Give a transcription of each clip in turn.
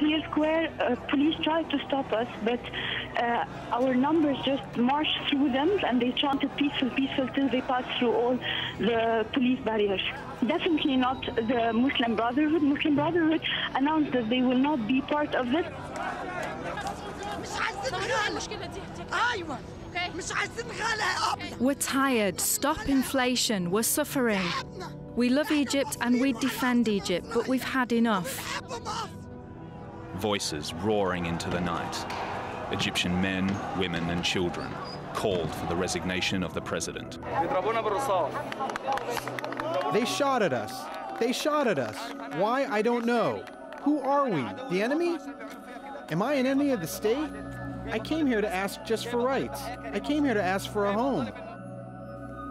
Tahrir Square, police tried to stop us, but our numbers just marched through them, and they chanted peaceful, peaceful, till they passed through all the police barriers. Definitely not the Muslim Brotherhood. Muslim Brotherhood announced that they will not be part of this. We're tired. Stop inflation. We're suffering. We love Egypt and we defend Egypt, but we've had enough. Voices roaring into the night. Egyptian men, women and children called for the resignation of the president. They shot at us. They shot at us. Why? I don't know. Who are we? The enemy? Am I an enemy of the state? I came here to ask just for rights. I came here to ask for a home.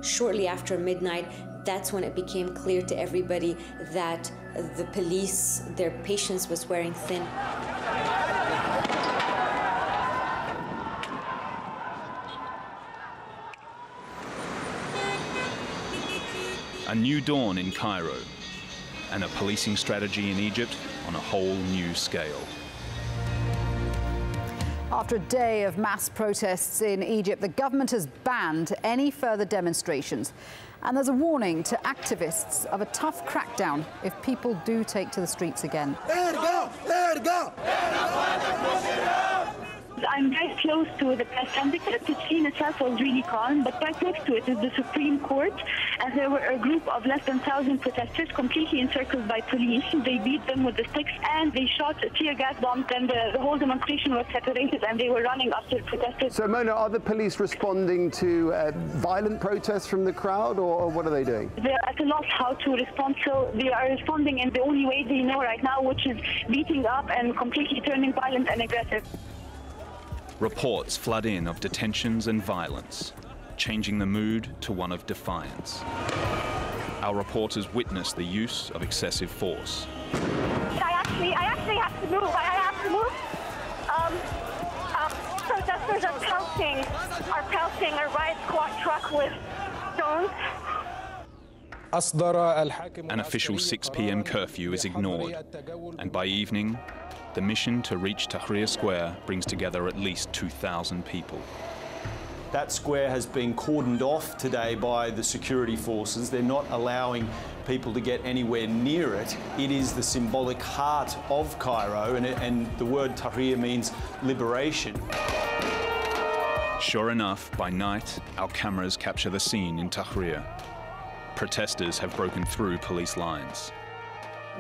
Shortly after midnight, that's when it became clear to everybody that the police, their patience was wearing thin. A new dawn in Cairo, and a policing strategy in Egypt on a whole new scale. After a day of mass protests in Egypt, the government has banned any further demonstrations. And there's a warning to activists of a tough crackdown if people do take to the streets again. I'm very close to the press center. The scene itself was really calm, but right next to it is the Supreme Court, and there were a group of less than 1,000 protesters completely encircled by police. They beat them with the sticks, and they shot tear gas bombs, and the whole demonstration was separated, and they were running after protesters. So, Mona, are the police responding to violent protests from the crowd, or what are they doing? They're at a loss how to respond, so they are responding in the only way they know right now, which is beating up and completely turning violent and aggressive. Reports flood in of detentions and violence, changing the mood to one of defiance. Our reporters witness the use of excessive force. I actually have to move. I have to move. Protesters are pelting a riot squad truck with stones. An official 6 p.m. curfew is ignored, and by evening, the mission to reach Tahrir Square brings together at least 2,000 people. That square has been cordoned off today by the security forces. They're not allowing people to get anywhere near it. It is the symbolic heart of Cairo, and the word Tahrir means liberation. Sure enough, by night, our cameras capture the scene in Tahrir. Protesters have broken through police lines.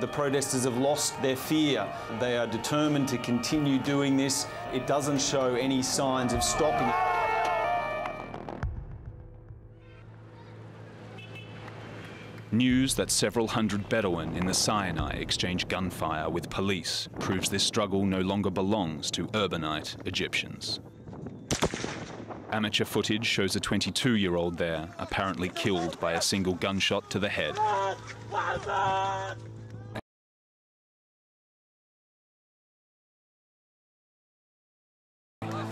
The protesters have lost their fear. They are determined to continue doing this. It doesn't show any signs of stopping. News that several hundred Bedouin in the Sinai exchange gunfire with police proves this struggle no longer belongs to urbanite Egyptians. Amateur footage shows a 22-year-old there apparently killed by a single gunshot to the head.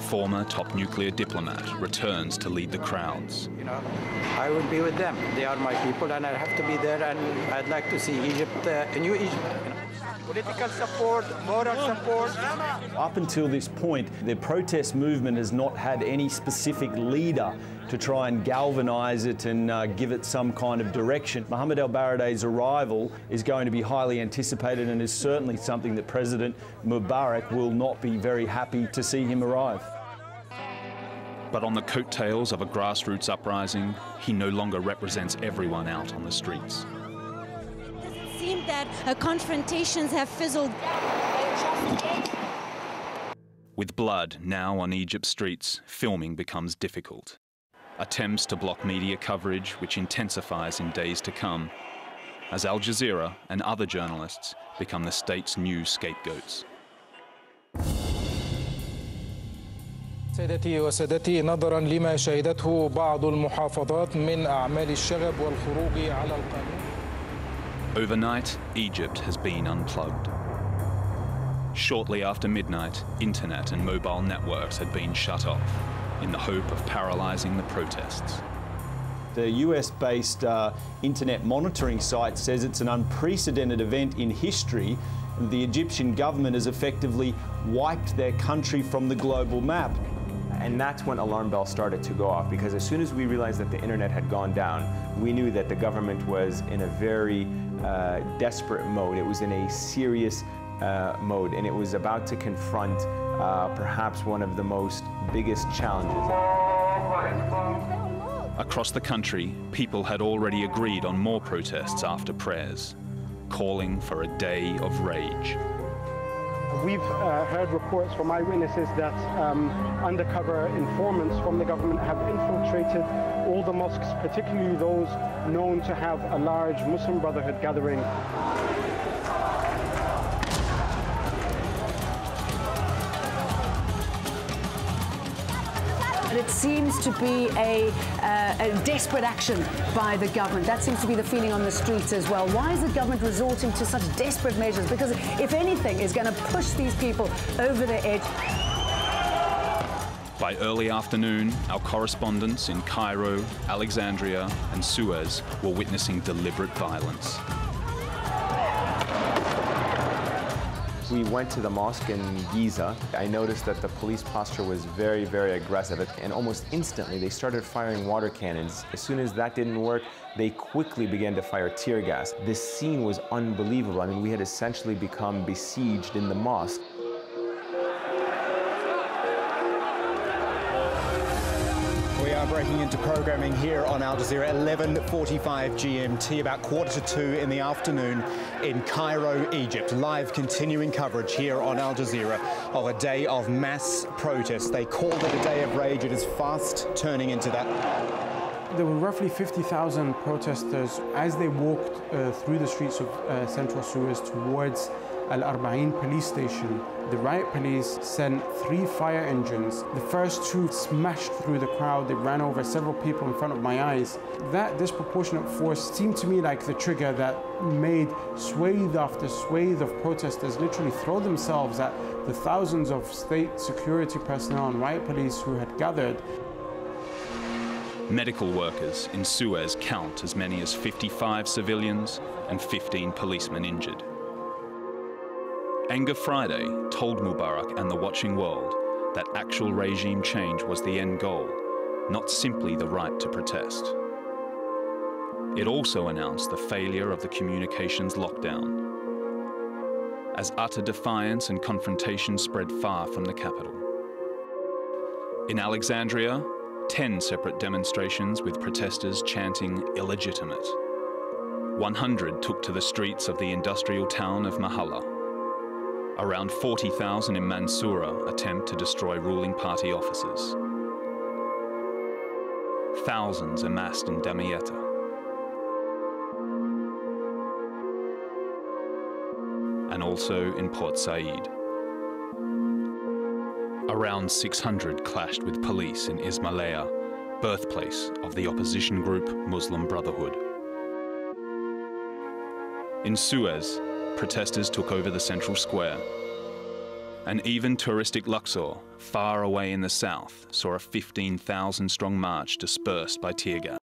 Former top nuclear diplomat returns to lead the crowds. You know, I will be with them. They are my people, and I have to be there. And I'd like to see Egypt, a new Egypt. You know. Political support, moral support. Up until this point, the protest movement has not had any specific leader to try and galvanise it and give it some kind of direction. Mohammed el-Baradei's arrival is going to be highly anticipated and is certainly something that President Mubarak will not be very happy to see him arrive. But on the coattails of a grassroots uprising, he no longer represents everyone out on the streets. It seems that confrontations have fizzled. With blood now on Egypt's streets, filming becomes difficult. Attempts to block media coverage, which intensifies in days to come, as AlJazeera and other journalists become the state's new scapegoats. سيدتي وسادتي نظرا لما شهدته بعض المحافظات من أعمال الشغب والخروج على القانون. Overnight, Egypt has been unplugged. Shortly after midnight, internet and mobile networks had been shut off in the hope of paralyzing the protests. The US-based internet monitoring site says it's an unprecedented event in history The Egyptian government has effectively wiped their country from the global map. And that's when alarm bells started to go off, because as soon as we realized that the internet had gone down, we knew that the government was in a very desperate mode. It was in a serious mode, and it was about to confront perhaps one of the biggest challenges. Across the country, people had already agreed on more protests after prayers, calling for a day of rage. We've heard reports from eyewitnesses that undercover informants from the government have infiltrated all the mosques, particularly those known to have a large Muslim Brotherhood gathering. And it seems to be a desperate action by the government. That seems to be the feeling on the streets as well. Why is the government resorting to such desperate measures? Because if anything is going to push these people over the edge. By early afternoon, our correspondents in Cairo, Alexandria, and Suez were witnessing deliberate violence. We went to the mosque in Giza. I noticed that the police posture was very, very aggressive, and almost instantly they started firing water cannons. As soon as that didn't work, they quickly began to fire tear gas. This scene was unbelievable. I mean, we had essentially become besieged in the mosque. We are breaking into programming here on Al Jazeera, 11:45 GMT, about 1:45 in the afternoon in Cairo, Egypt. Live continuing coverage here on Al Jazeera of a day of mass protests. They called it a day of rage. It is fast turning into that. There were roughly 50,000 protesters as they walked through the streets of central Suez towards Al-Arba'in police station. The riot police sent 3 fire engines. The first 2 smashed through the crowd. They ran over several people in front of my eyes. That disproportionate force seemed to me like the trigger that made swathe after swathe of protesters literally throw themselves at the thousands of state security personnel and riot police who had gathered. Medical workers in Suez count as many as 55 civilians and 15 policemen injured. Anger Friday told Mubarak and the watching world that actual regime change was the end goal, not simply the right to protest. It also announced the failure of the communications lockdown, as utter defiance and confrontation spread far from the capital. In Alexandria, 10 separate demonstrations with protesters chanting illegitimate. 100 took to the streets of the industrial town of Mahalla. Around 40,000 in Mansoura attempt to destroy ruling party offices. Thousands amassed in Damietta. And also in Port Said. Around 600 clashed with police in Ismailia, birthplace of the opposition group Muslim Brotherhood. In Suez, protesters took over the central square. And even touristic Luxor, far away in the south, saw a 15,000-strong march dispersed by tear gas.